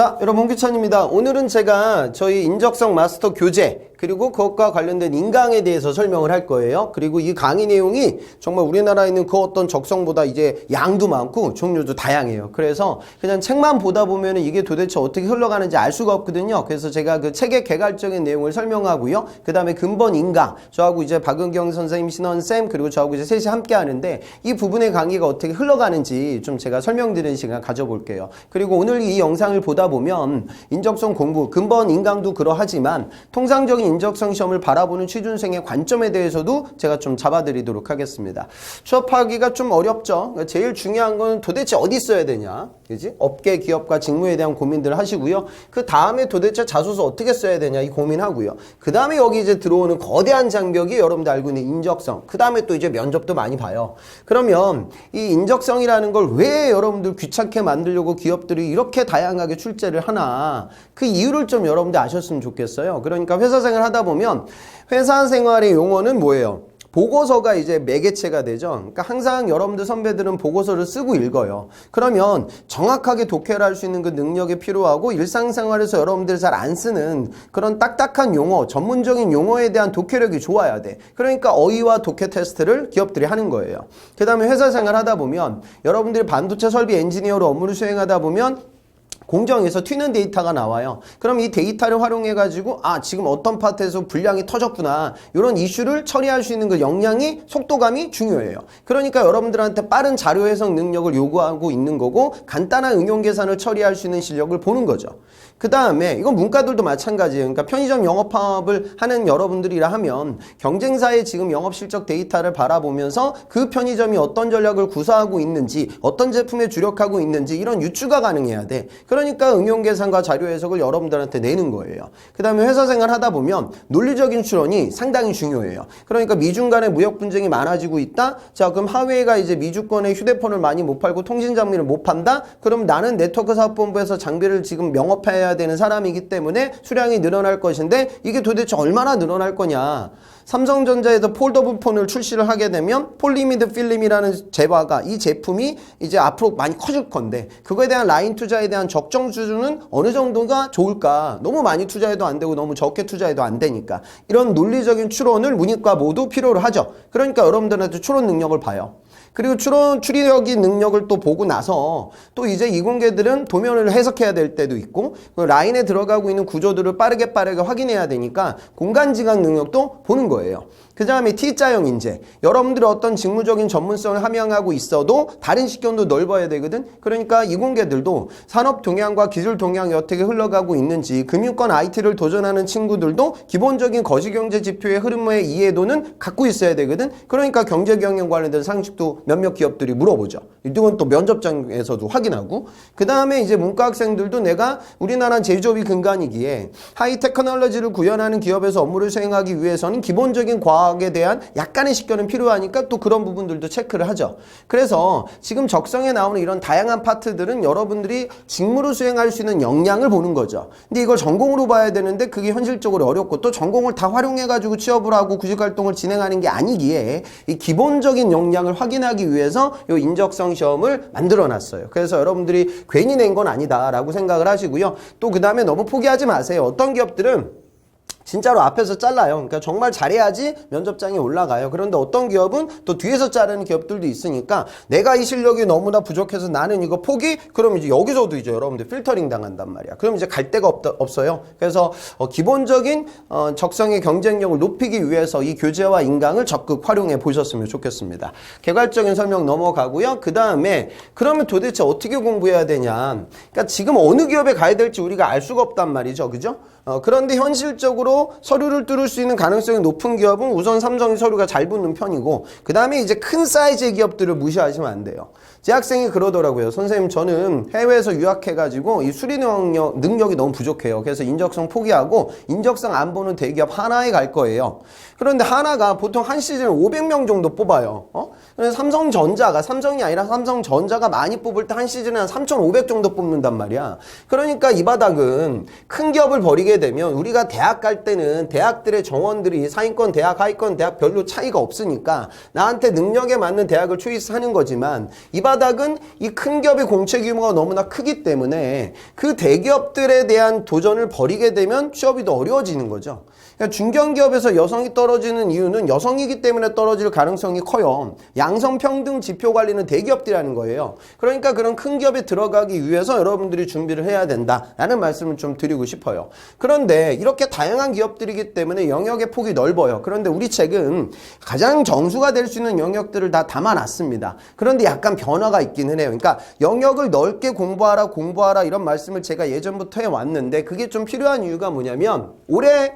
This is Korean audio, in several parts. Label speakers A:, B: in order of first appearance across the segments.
A: 자, 여러분 홍기찬입니다. 오늘은 제가 저희 인적성 마스터 교재 그리고 그것과 관련된 인강에 대해서 설명을 할 거예요. 그리고 이 강의 내용이 정말 우리나라에 있는 그 어떤 적성보다 이제 양도 많고 종류도 다양해요. 그래서 그냥 책만 보다 보면 이게 도대체 어떻게 흘러가는지 알 수가 없거든요. 그래서 제가 그 책의 개괄적인 내용을 설명하고요. 그 다음에 근본 인강, 저하고 이제 박은경 선생님, 신원쌤, 그리고 저하고 이제 셋이 함께 하는데 이 부분의 강의가 어떻게 흘러가는지 좀 제가 설명드리는 시간 가져볼게요. 그리고 오늘 이 영상을 보다 보면 인적성 공부, 근본 인강도 그러하지만 통상적인 인적성 시험을 바라보는 취준생의 관점에 대해서도 제가 좀 잡아드리도록 하겠습니다. 취업하기가 좀 어렵죠. 그러니까 제일 중요한 건 도대체 어디 써야 되냐, 그지? 업계, 기업과 직무에 대한 고민들을 하시고요. 그 다음에 도대체 자소서 어떻게 써야 되냐 이 고민하고요. 그 다음에 여기 이제 들어오는 거대한 장벽이 여러분들 알고 있는 인적성. 그 다음에 또 이제 면접도 많이 봐요. 그러면 이 인적성이라는 걸 왜 여러분들 귀찮게 만들려고 기업들이 이렇게 다양하게 출제를 하나, 그 이유를 좀 여러분들 아셨으면 좋겠어요. 그러니까 회사 생활 하다 보면 회사 생활의 용어는 뭐예요? 보고서가 이제 매개체가 되죠. 그러니까 항상 여러분들 선배들은 보고서를 쓰고 읽어요. 그러면 정확하게 독해를 할 수 있는 그 능력이 필요하고 일상생활에서 여러분들 잘 안 쓰는 그런 딱딱한 용어, 전문적인 용어에 대한 독해력이 좋아야 돼. 그러니까 어휘와 독해 테스트를 기업들이 하는 거예요. 그 다음에 회사 생활 하다 보면 여러분들이 반도체 설비 엔지니어로 업무를 수행하다 보면 공정에서 튀는 데이터가 나와요. 그럼 이 데이터를 활용해가지고 지금 어떤 파트에서 불량이 터졌구나, 이런 이슈를 처리할 수 있는 그 역량이, 속도감이 중요해요. 그러니까 여러분들한테 빠른 자료 해석 능력을 요구하고 있는 거고, 간단한 응용 계산을 처리할 수 있는 실력을 보는 거죠. 그 다음에 이건 문과들도 마찬가지예요. 그러니까 편의점 영업사업을 하는 여러분들이라 하면 경쟁사의 지금 영업 실적 데이터를 바라보면서 그 편의점이 어떤 전략을 구사하고 있는지, 어떤 제품에 주력하고 있는지 이런 유추가 가능해야 돼. 그러니까 응용 계산과 자료 해석을 여러분들한테 내는 거예요. 그 다음에 회사 생활 하다 보면 논리적인 추론이 상당히 중요해요. 그러니까 미중 간의 무역 분쟁이 많아지고 있다. 자, 그럼 하웨이가 이제 미주권의 휴대폰을 많이 못 팔고 통신 장비를 못 판다. 그럼 나는 네트워크 사업본부에서 장비를 지금 영업해야 되는 사람이기 때문에 수량이 늘어날 것인데 이게 도대체 얼마나 늘어날 거냐. 삼성전자에서 폴더블 폰을 출시를 하게 되면 폴리미드 필름이라는 재화가, 이 제품이 이제 앞으로 많이 커질 건데 그거에 대한 라인 투자에 대한 적정 수준은 어느 정도가 좋을까? 너무 많이 투자해도 안 되고 너무 적게 투자해도 안 되니까 이런 논리적인 추론을 문이과 모두 필요로 하죠. 그러니까 여러분들한테 추론 능력을 봐요. 그리고 추리력의 능력을 또 보고 나서 또 이제 이공계들은 도면을 해석해야 될 때도 있고 그 라인에 들어가고 있는 구조들을 빠르게 확인해야 되니까 공간지각 능력도 보는 거예요. 그 다음에 T자형 인재. 여러분들이 어떤 직무적인 전문성을 함양하고 있어도 다른 식견도 넓어야 되거든. 그러니까 이공계들도 산업 동향과 기술 동향이 어떻게 흘러가고 있는지, 금융권 IT를 도전하는 친구들도 기본적인 거시경제 지표의 흐름의 이해도는 갖고 있어야 되거든. 그러니까 경제경영 관련된 상식도 몇몇 기업들이 물어보죠. 이건 또 면접장에서도 확인하고. 그 다음에 이제 문과 학생들도 내가 우리나라 제조업이 근간이기에 하이테크놀로지를 구현하는 기업에서 업무를 수행하기 위해서는 기본적인 과학에 대한 약간의 식견은 필요하니까 또 그런 부분들도 체크를 하죠. 그래서 지금 적성에 나오는 이런 다양한 파트들은 여러분들이 직무로 수행할 수 있는 역량을 보는 거죠. 근데 이걸 전공으로 봐야 되는데 그게 현실적으로 어렵고 또 전공을 다 활용해가지고 취업을 하고 구직활동을 진행하는 게 아니기에 이 기본적인 역량을 확인하기 위해서 이 인적성 시험을 만들어 놨어요. 그래서 여러분들이 괜히 낸 건 아니다라고 생각을 하시고요. 또 그 다음에 너무 포기하지 마세요. 어떤 기업들은 진짜로 앞에서 잘라요. 그러니까 정말 잘해야지 면접장에 올라가요. 그런데 어떤 기업은 또 뒤에서 자르는 기업들도 있으니까 내가 이 실력이 너무나 부족해서 나는 이거 포기? 그럼 이제 여기서도 이제 여러분들 필터링 당한단 말이야. 그럼 이제 갈 데가 없어요. 그래서 기본적인 적성의 경쟁력을 높이기 위해서 이 교재와 인강을 적극 활용해 보셨으면 좋겠습니다. 개괄적인 설명 넘어가고요. 그 다음에 그러면 도대체 어떻게 공부해야 되냐. 그러니까 지금 어느 기업에 가야 될지 우리가 알 수가 없단 말이죠. 그죠? 그런데 현실적으로 서류를 뚫을 수 있는 가능성이 높은 기업은 우선 삼성이 서류가 잘 붙는 편이고, 그 다음에 이제 큰 사이즈의 기업들을 무시하시면 안 돼요. 제 학생이 그러더라고요. 선생님, 저는 해외에서 유학해가지고 이 수리 능력이 너무 부족해요. 그래서 인적성 포기하고 인적성 안 보는 대기업 하나에 갈 거예요. 그런데 하나가 보통 한 시즌에 500명 정도 뽑아요. 그래서 삼성이 아니라 삼성전자가 많이 뽑을 때 한 시즌에 한 3,500 정도 뽑는단 말이야. 그러니까 이 바닥은 큰 기업을 버리게 되면 우리가 대학 갈 때는 대학들의 정원들이 상위권 대학, 하위권 대학 별로 차이가 없으니까 나한테 능력에 맞는 대학을 초이스하는 거지만 이 바닥은 이 큰 기업의 공채 규모가 너무나 크기 때문에 그 대기업들에 대한 도전을 벌이게 되면 취업이 더 어려워지는 거죠. 그러니까 중견기업에서 여성이 떨어지는 이유는 여성이기 때문에 떨어질 가능성이 커요. 양성평등 지표 관리는 대기업들이라는 거예요. 그러니까 그런 큰 기업에 들어가기 위해서 여러분들이 준비를 해야 된다라는 말씀을 좀 드리고 싶어요. 그런데 이렇게 다양한 기업들이기 때문에 영역의 폭이 넓어요. 그런데 우리 책은 가장 정수가 될 수 있는 영역들을 다 담아놨습니다. 그런데 약간 변화가 있기는 해요. 그러니까 영역을 넓게 공부하라 이런 말씀을 제가 예전부터 해왔는데 그게 좀 필요한 이유가 뭐냐면 올해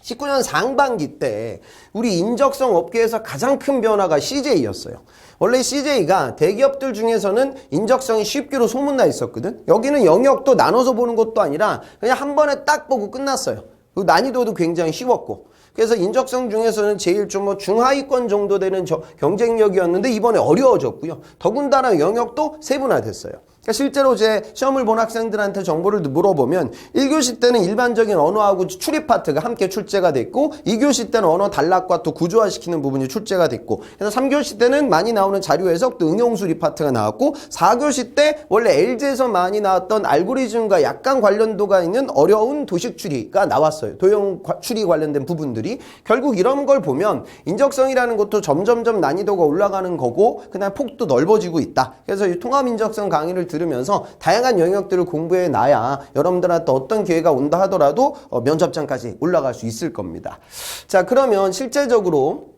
A: 19년 상반기 때 우리 인적성 업계에서 가장 큰 변화가 CJ였어요. 원래 CJ가 대기업들 중에서는 인적성이 쉽기로 소문나 있었거든. 여기는 영역도 나눠서 보는 것도 아니라 그냥 한 번에 딱 보고 끝났어요. 난이도도 굉장히 쉬웠고. 그래서 인적성 중에서는 제일 좀 중하위권 정도 되는 경쟁력이었는데 이번에 어려워졌고요. 더군다나 영역도 세분화됐어요. 그러니까 실제로 제 시험을 본 학생들한테 정보를 물어보면 1교시 때는 일반적인 언어하고 출입 파트가 함께 출제가 됐고 2교시 때는 언어 단락과 또 구조화시키는 부분이 출제가 됐고 그래서 3교시 때는 많이 나오는 자료 해석 또 응용 수립 파트가 나왔고 4교시 때 원래 LG에서 많이 나왔던 알고리즘과 약간 관련도가 있는 어려운 도식 추리가 나왔어요. 도형 추리 관련된 부분들이 결국 이런 걸 보면 인적성이라는 것도 점점점 난이도가 올라가는 거고 그다음에 폭도 넓어지고 있다. 그래서 이 통합 인적성 강의를 들으면서 다양한 영역들을 공부해 놔야 여러분들한테 어떤 기회가 온다 하더라도 면접장까지 올라갈 수 있을 겁니다. 자, 그러면 실제적으로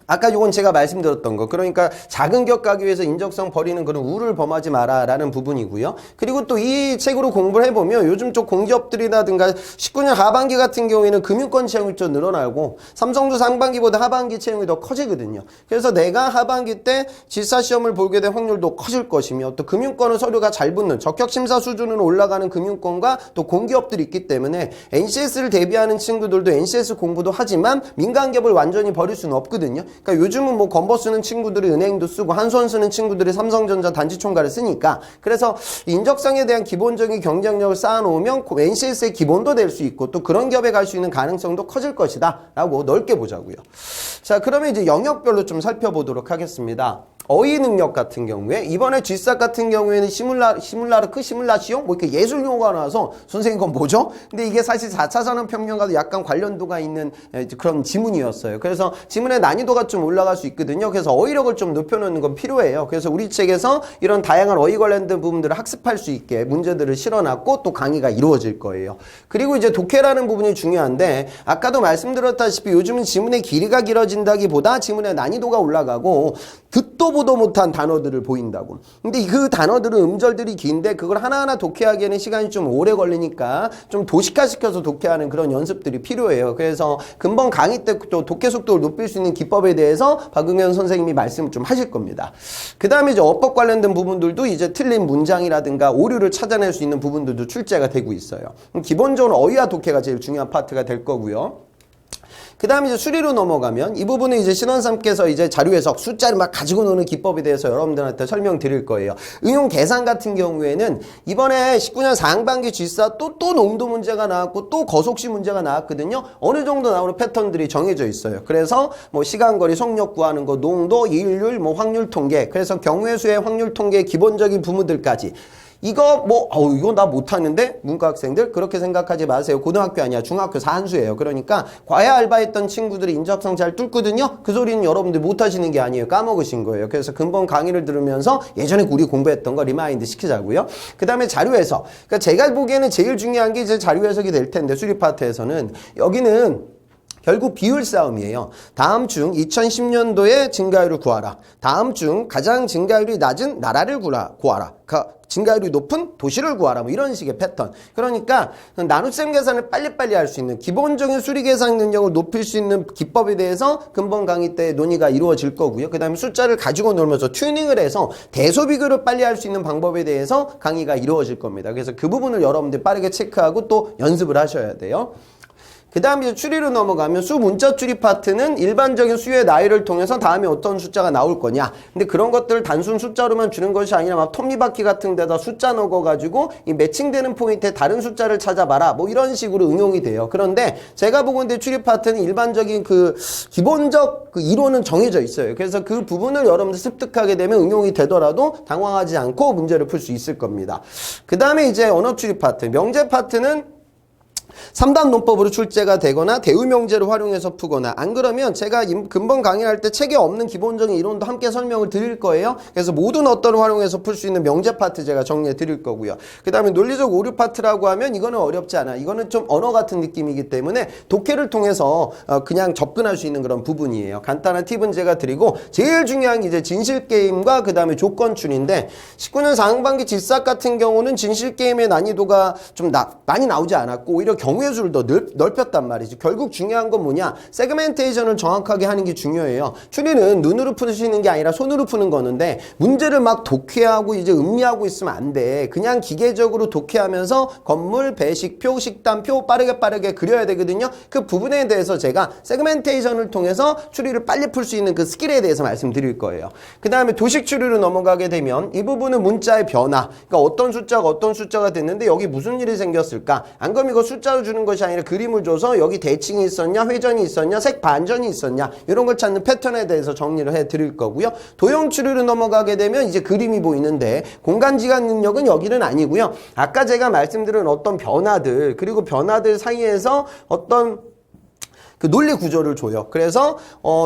A: 아까 요건 제가 말씀드렸던 거. 그러니까 작은 기업 가기 위해서 인적성 버리는 그런 우를 범하지 마라라는 부분이고요. 그리고 또 이 책으로 공부를 해보면 요즘 쪽 공기업들이라든가 19년 하반기 같은 경우에는 금융권 채용이 좀 늘어나고 삼성도 상반기보다 하반기 채용이 더 커지거든요. 그래서 내가 하반기 때 질사 시험을 보게 될 확률도 커질 것이며 또 금융권은 서류가 잘 붙는 적격 심사 수준으로 올라가는 금융권과 또 공기업들이 있기 때문에 NCS를 대비하는 친구들도 NCS 공부도 하지만 민간 기업을 완전히 버릴 수는 없거든요. 그러니까 요즘은 뭐 건버 쓰는 친구들이 은행도 쓰고 한수원 쓰는 친구들이 삼성전자 단지총괄을 쓰니까 그래서 인적성에 대한 기본적인 경쟁력을 쌓아놓으면 NCS의 기본도 될 수 있고 또 그런 기업에 갈 수 있는 가능성도 커질 것이다 라고 넓게 보자고요. 자, 그러면 이제 영역별로 좀 살펴보도록 하겠습니다. 어휘 능력 같은 경우에 이번에 G사 같은 경우에는 시뮬라르크, 시뮬라시옹 뭐 이렇게 예술 용어가 나와서 선생님 그건 뭐죠? 근데 이게 사실 4차 산업혁명과도 약간 관련도가 있는 그런 지문이었어요. 그래서 지문의 난이도가 좀 올라갈 수 있거든요. 그래서 어휘력을 좀 높여놓는 건 필요해요. 그래서 우리 책에서 이런 다양한 어휘 관련된 부분들을 학습할 수 있게 문제들을 실어놨고 또 강의가 이루어질 거예요. 그리고 이제 독해라는 부분이 중요한데 아까도 말씀드렸다시피 요즘은 지문의 길이가 길어진다기보다 지문의 난이도가 올라가고 듣도 보도 못한 단어들을 보인다고. 근데 그 단어들은 음절들이 긴데 그걸 하나하나 독해하기에는 시간이 좀 오래 걸리니까 좀 도식화시켜서 독해하는 그런 연습들이 필요해요. 그래서 금번 강의 때 또 독해 속도를 높일 수 있는 기법에 대해서 박응현 선생님이 말씀을 좀 하실 겁니다. 그 다음에 이제 어법 관련된 부분들도 이제 틀린 문장이라든가 오류를 찾아낼 수 있는 부분들도 출제가 되고 있어요. 기본적으로 어휘와 독해가 제일 중요한 파트가 될 거고요. 그 다음에 이제 수리로 넘어가면 이 부분은 이제 신원삼께서 이제 자료 해석 숫자를 막 가지고 노는 기법에 대해서 여러분들한테 설명드릴 거예요. 응용 계산 같은 경우에는 이번에 19년 상반기 G사 또 농도 문제가 나왔고 또 거속시 문제가 나왔거든요. 어느 정도 나오는 패턴들이 정해져 있어요. 그래서 뭐 시간거리, 속력 구하는 거, 농도, 이율, 뭐 확률 통계, 그래서 경우의 수의 확률 통계 기본적인 부분들까지. 이거 이거 나 못하는데? 문과 학생들 그렇게 생각하지 마세요. 고등학교 아니야. 중학교 산수예요. 그러니까 과외 알바했던 친구들이 인적성 잘 뚫거든요. 그 소리는 여러분들 못하시는 게 아니에요. 까먹으신 거예요. 그래서 근본 강의를 들으면서 예전에 우리 공부했던 거 리마인드 시키자고요. 그 다음에 자료 해석. 그러니까 제가 보기에는 제일 중요한 게 이제 자료 해석이 될 텐데 수리 파트에서는 여기는 결국 비율 싸움이에요. 다음 중 2010년도에 증가율을 구하라. 다음 중 가장 증가율이 낮은 나라를 구하라. 증가율이 높은 도시를 구하라. 뭐 이런 식의 패턴. 그러니까 나눗셈 계산을 빨리빨리 할 수 있는 기본적인 수리 계산 능력을 높일 수 있는 기법에 대해서 근본 강의 때 논의가 이루어질 거고요. 그 다음에 숫자를 가지고 놀면서 튜닝을 해서 대소 비교를 빨리 할 수 있는 방법에 대해서 강의가 이루어질 겁니다. 그래서 그 부분을 여러분들 빠르게 체크하고 또 연습을 하셔야 돼요. 그 다음에 이제 추리로 넘어가면 수 문자 추리 파트는 일반적인 수의 나이를 통해서 다음에 어떤 숫자가 나올 거냐. 근데 그런 것들을 단순 숫자로만 주는 것이 아니라 막 톱니바퀴 같은 데다 숫자 넣어가지고 이 매칭되는 포인트에 다른 숫자를 찾아봐라. 뭐 이런 식으로 응용이 돼요. 그런데 제가 보건대 추리 파트는 일반적인 그 기본적 그 이론은 정해져 있어요. 그래서 그 부분을 여러분들 습득하게 되면 응용이 되더라도 당황하지 않고 문제를 풀 수 있을 겁니다. 그 다음에 이제 언어 추리 파트, 명제 파트는 3단 논법으로 출제가 되거나 대우명제를 활용해서 푸거나 안 그러면 제가 근본 강의할 때 책에 없는 기본적인 이론도 함께 설명을 드릴 거예요. 그래서 모든 어떤을 활용해서 풀 수 있는 명제 파트 제가 정리해 드릴 거고요. 그 다음에 논리적 오류 파트라고 하면 이거는 어렵지 않아. 이거는 좀 언어 같은 느낌이기 때문에 독해를 통해서 그냥 접근할 수 있는 그런 부분이에요. 간단한 팁은 제가 드리고 제일 중요한 게 이제 진실게임과 그 다음에 조건출인데 19년 상반기 질삭 같은 경우는 진실게임의 난이도가 좀 많이 나오지 않았고 오히려 경우의 수를 더 넓혔단 말이지. 결국 중요한 건 뭐냐? 세그멘테이션을 정확하게 하는 게 중요해요. 추리는 눈으로 푸시는 게 아니라 손으로 푸는 거는데 문제를 막 독해하고 이제 음미하고 있으면 안 돼. 그냥 기계적으로 독해하면서 건물, 배식표, 식단표 빠르게 그려야 되거든요. 그 부분에 대해서 제가 세그멘테이션을 통해서 추리를 빨리 풀 수 있는 그 스킬에 대해서 말씀드릴 거예요. 그 다음에 도식 추리로 넘어가게 되면 이 부분은 문자의 변화. 그러니까 어떤 숫자가 됐는데 여기 무슨 일이 생겼을까? 안 그럼 이거 숫자로 주는 것이 아니라 그림을 줘서 여기 대칭이 있었냐, 회전이 있었냐, 색 반전이 있었냐 이런 걸 찾는 패턴에 대해서 정리를 해 드릴 거고요. 도형 추리로 넘어가게 되면 이제 그림이 보이는데 공간지각 능력은 여기는 아니고요. 아까 제가 말씀드린 어떤 변화들 그리고 변화들 사이에서 어떤 그 논리 구조를 줘요. 그래서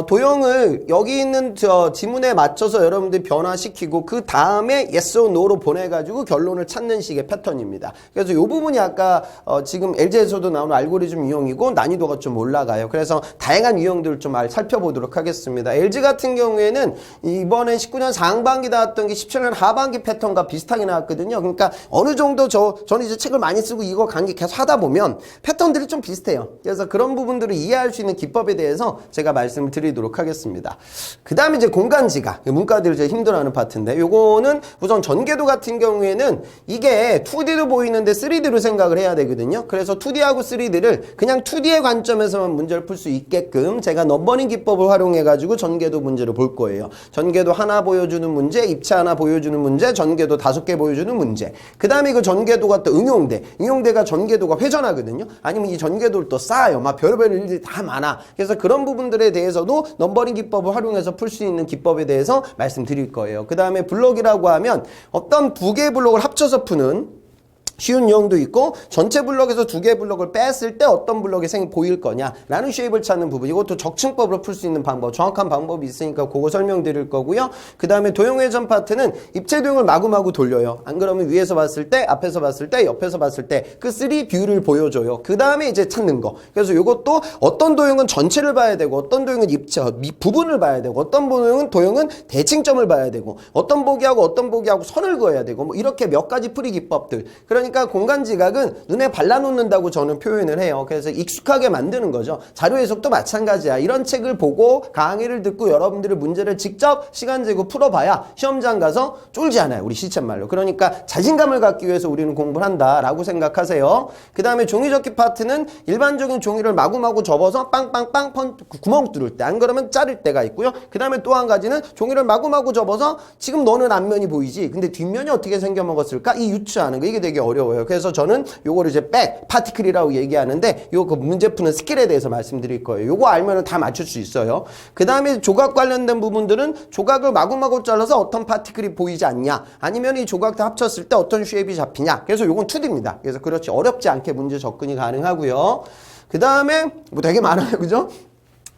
A: 도형을 여기 있는 지문에 맞춰서 여러분들이 변화시키고 그 다음에 yes or no로 보내가지고 결론을 찾는 식의 패턴입니다. 그래서 이 부분이 아까 지금 LG에서도 나오는 알고리즘 유형이고 난이도가 좀 올라가요. 그래서 다양한 유형들을 좀 살펴보도록 하겠습니다. LG 같은 경우에는 이번에 19년 상반기 나왔던 게 17년 하반기 패턴과 비슷하게 나왔거든요. 그러니까 어느 정도 저는 이제 책을 많이 쓰고 이거 강의 계속 하다 보면 패턴들이 좀 비슷해요. 그래서 그런 부분들을 이해할 수 있는 기법에 대해서 제가 말씀을 드리도록 하겠습니다. 그 다음에 이제 공간지각, 문과들이 제일 힘들어하는 파트인데 요거는 우선 전개도 같은 경우에는 이게 2D도 보이는데 3D로 생각을 해야 되거든요. 그래서 2D하고 3D를 그냥 2D의 관점에서만 문제를 풀 수 있게끔 제가 넘버링 기법을 활용해가지고 전개도 문제를 볼 거예요. 전개도 하나 보여주는 문제, 입체 하나 보여주는 문제, 전개도 5개 보여주는 문제. 그 다음에 그 전개도가 또 응용대가 전개도가 회전하거든요. 아니면 이 전개도를 또 쌓아요. 막 별별 일들이 다 많아. 그래서 그런 부분들에 대해서도 넘버링 기법을 활용해서 풀 수 있는 기법에 대해서 말씀드릴 거예요. 그 다음에 블록이라고 하면 어떤 두 개의 블록을 합쳐서 푸는 쉬운 유형도 있고 전체 블럭에서 2개의 블럭을 뺐을 때 어떤 블럭이 보일 거냐라는 쉐입을 찾는 부분. 이것도 적층법으로 풀 수 있는 방법, 정확한 방법이 있으니까 그거 설명드릴 거고요. 그 다음에 도형회전 파트는 입체 도형을 마구마구 돌려요. 안 그러면 위에서 봤을 때, 앞에서 봤을 때, 옆에서 봤을 때 그 3뷰를 보여줘요. 그 다음에 이제 찾는 거. 그래서 이것도 어떤 도형은 전체를 봐야 되고 어떤 도형은 입체 부분을 봐야 되고 어떤 도형은 대칭점을 봐야 되고 어떤 보기하고 선을 그어야 되고 뭐 이렇게 몇 가지 풀이 기법들. 그러니까 공간지각은 눈에 발라놓는다고 저는 표현을 해요. 그래서 익숙하게 만드는 거죠. 자료 해석도 마찬가지야. 이런 책을 보고 강의를 듣고 여러분들의 문제를 직접 시간 재고 풀어봐야 시험장 가서 쫄지 않아요. 우리 시쳇말로. 그러니까 자신감을 갖기 위해서 우리는 공부를 한다라고 생각하세요. 그 다음에 종이접기 파트는 일반적인 종이를 마구마구 접어서 빵빵빵 구멍 뚫을 때, 안 그러면 자를 때가 있고요. 그 다음에 또 한 가지는 종이를 마구마구 접어서 지금 너는 앞면이 보이지. 근데 뒷면이 어떻게 생겨먹었을까? 이 유추하는 거. 이게 되게 어려워요. 그래서 저는 요거를 이제 백 파티클이라고 얘기하는데 요거 문제 푸는 스킬에 대해서 말씀드릴 거예요. 요거 알면은 다 맞출 수 있어요. 그 다음에 조각 관련된 부분들은 조각을 마구마구 잘라서 어떤 파티클이 보이지 않냐, 아니면 이 조각 다 합쳤을 때 어떤 쉐입이 잡히냐. 그래서 요건 2D입니다. 그래서 그렇지 어렵지 않게 문제 접근이 가능하고요. 그 다음에 뭐 되게 많아요, 그죠?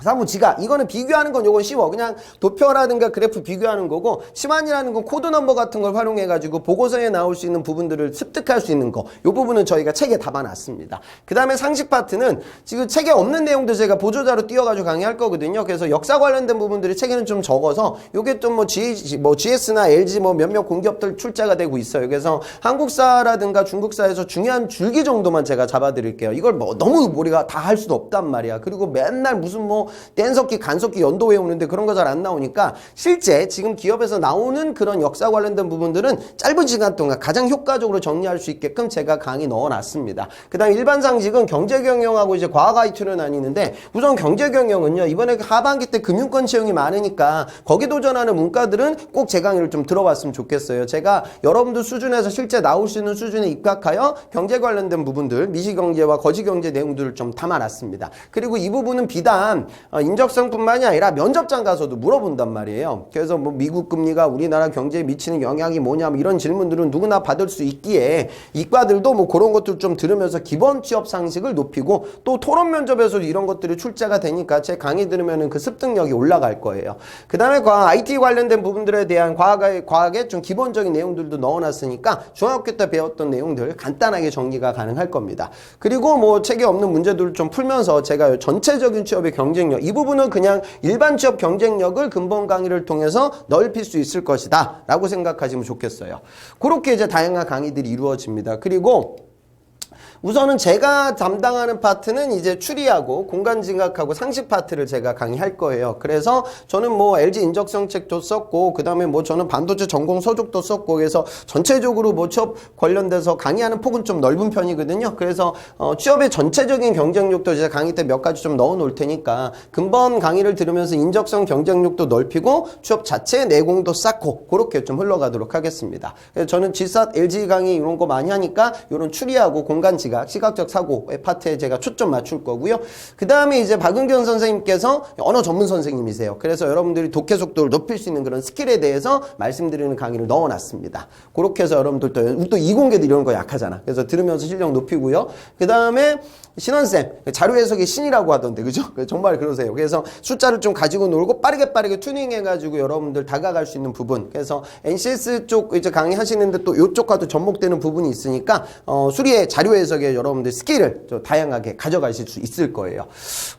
A: 사무지각, 이거는 비교하는 건 요건 쉬워. 그냥 도표라든가 그래프 비교하는 거고, 시완이라는 건 코드 넘버 같은 걸 활용해가지고 보고서에 나올 수 있는 부분들을 습득할 수 있는 거. 요 부분은 저희가 책에 담아놨습니다. 그 다음에 상식 파트는 지금 책에 없는 내용도 제가 보조자로 띄워가지고 강의할 거거든요. 그래서 역사 관련된 부분들이 책에는 좀 적어서 요게 또 GS나 LG 몇몇 공기업들 출제가 되고 있어요. 그래서 한국사라든가 중국사에서 중요한 줄기 정도만 제가 잡아드릴게요. 이걸 너무 우리가 다 할 수도 없단 말이야. 그리고 맨날 무슨 뗀석기, 간석기, 연도 외우는데 그런 거 잘 안 나오니까 실제 지금 기업에서 나오는 그런 역사 관련된 부분들은 짧은 시간 동안 가장 효과적으로 정리할 수 있게끔 제가 강의 넣어놨습니다. 그 다음 일반 상식은 경제경영하고 이제 과학 IT로 나뉘는데 우선 경제경영은요, 이번에 하반기 때 금융권 채용이 많으니까 거기 도전하는 문과들은 꼭 제 강의를 좀 들어봤으면 좋겠어요. 제가 여러분들 수준에서 실제 나올 수 있는 수준에 입각하여 경제 관련된 부분들, 미시경제와 거시경제 내용들을 좀 담아놨습니다. 그리고 이 부분은 비단 인적성뿐만이 아니라 면접장 가서도 물어본단 말이에요. 그래서 뭐 미국 금리가 우리나라 경제에 미치는 영향이 뭐냐, 뭐 이런 질문들은 누구나 받을 수 있기에 이과들도 뭐 그런 것들 좀 들으면서 기본 취업 상식을 높이고 또 토론 면접에서도 이런 것들이 출제가 되니까 제 강의 들으면은 그 습득력이 올라갈 거예요. 그 다음에 과학 IT 관련된 부분들에 대한 과학의 좀 기본적인 내용들도 넣어놨으니까 중학교 때 배웠던 내용들 간단하게 정리가 가능할 겁니다. 그리고 뭐 책에 없는 문제들을 좀 풀면서 제가 전체적인 취업의 경쟁력, 이 부분은 그냥 일반 취업 경쟁력을 근본 강의를 통해서 넓힐 수 있을 것이다 라고 생각하시면 좋겠어요. 그렇게 이제 다양한 강의들이 이루어집니다. 그리고 우선은 제가 담당하는 파트는 이제 추리하고 공간지각하고 상식 파트를 제가 강의할 거예요. 그래서 저는 뭐 LG 인적성 책도 썼고, 그 다음에 뭐 저는 반도체 전공 서적도 썼고, 그래서 전체적으로 뭐 취업 관련돼서 강의하는 폭은 좀 넓은 편이거든요. 그래서 취업의 전체적인 경쟁력도 제가 강의 때 몇 가지 좀 넣어 놓을 테니까 근본 강의를 들으면서 인적성 경쟁력도 넓히고 취업 자체의 내공도 쌓고 그렇게 좀 흘러가도록 하겠습니다. 그래서 저는 GSAT, LG 강의 이런 거 많이 하니까 이런 추리하고 공간지각, 시각적 사고의 파트에 제가 초점 맞출 거고요. 그 다음에 이제 박은경 선생님께서 언어 전문 선생님이세요. 그래서 여러분들이 독해 속도를 높일 수 있는 그런 스킬에 대해서 말씀드리는 강의를 넣어놨습니다. 그렇게 해서 여러분들 또 이공계도 이런 거 약하잖아. 그래서 들으면서 실력 높이고요. 그 다음에 신원쌤, 자료 해석의 신이라고 하던데, 그죠? 정말 그러세요. 그래서 숫자를 좀 가지고 놀고 빠르게 튜닝해가지고 여러분들 다가갈 수 있는 부분. 그래서 NCS 쪽 이제 강의 하시는데 또 이쪽과도 접목되는 부분이 있으니까, 수리의 자료 해석에 여러분들 스킬을 좀 다양하게 가져가실 수 있을 거예요.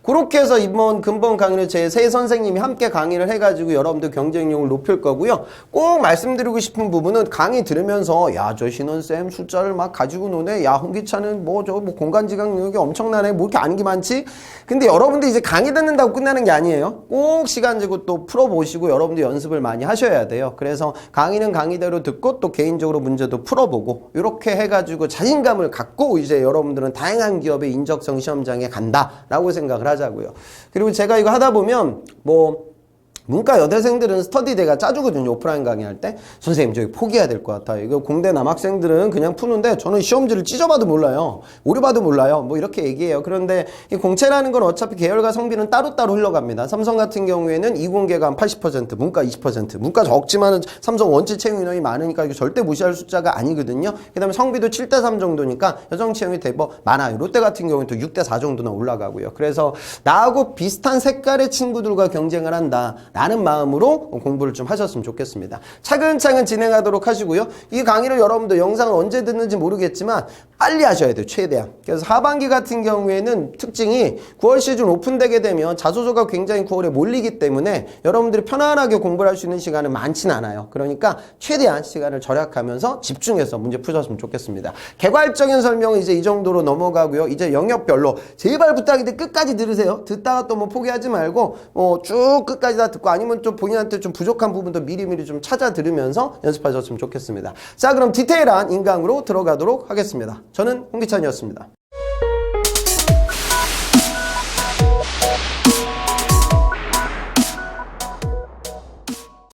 A: 그렇게 해서 이번 근본 강의를 제 세 선생님이 함께 강의를 해가지고 여러분들 경쟁력을 높일 거고요. 꼭 말씀드리고 싶은 부분은 강의 들으면서, 야, 저 신원쌤 숫자를 막 가지고 노네. 야, 홍기찬은 뭐 공간지각 능력이 엄청나네. 뭐 이렇게 아는 게 많지? 근데 여러분들 이제 강의 듣는다고 끝나는 게 아니에요. 꼭 시간 주고 또 풀어보시고 여러분들 연습을 많이 하셔야 돼요. 그래서 강의는 강의대로 듣고 또 개인적으로 문제도 풀어보고 이렇게 해가지고 자신감을 갖고 이제 여러분들은 다양한 기업의 인적성 시험장에 간다라고 생각을 하자고요. 그리고 제가 이거 하다 보면 문과 여대생들은 스터디대가 짜주거든요. 오프라인 강의할 때. 선생님, 저기 포기해야 될 것 같아요. 이거 공대 남학생들은 그냥 푸는데 저는 시험지를 찢어봐도 몰라요. 오려봐도 몰라요. 뭐 이렇게 얘기해요. 그런데 이 공채라는 건 어차피 계열과 성비는 따로따로 흘러갑니다. 삼성 같은 경우에는 이공계가 한 80%, 문과 20%. 문과 적지만은 삼성 원체 채용 인원이 많으니까 이거 절대 무시할 숫자가 아니거든요. 그 다음에 성비도 7대3 정도니까 여성 채용이 대법 많아요. 롯데 같은 경우는 또 6대4 정도나 올라가고요. 그래서 나하고 비슷한 색깔의 친구들과 경쟁을 한다 라는 마음으로 공부를 좀 하셨으면 좋겠습니다. 차근차근 진행하도록 하시고요. 이 강의를 여러분들 영상을 언제 듣는지 모르겠지만 빨리 하셔야 돼요. 최대한. 그래서 하반기 같은 경우에는 특징이 9월 시즌 오픈되게 되면 자소서가 굉장히 9월에 몰리기 때문에 여러분들이 편안하게 공부를 할 수 있는 시간은 많지는 않아요. 그러니까 최대한 시간을 절약하면서 집중해서 문제 푸셨으면 좋겠습니다. 개괄적인 설명은 이제 이 정도로 넘어가고요. 이제 영역별로 제발 부탁인데 끝까지 들으세요. 듣다가 또 뭐 포기하지 말고 쭉 끝까지 다 듣고 아니면 좀 본인한테 좀 부족한 부분도 미리미리 좀 찾아 들으면서 연습하셨으면 좋겠습니다. 자, 그럼 디테일한 인강으로 들어가도록 하겠습니다. 저는 홍기찬이었습니다.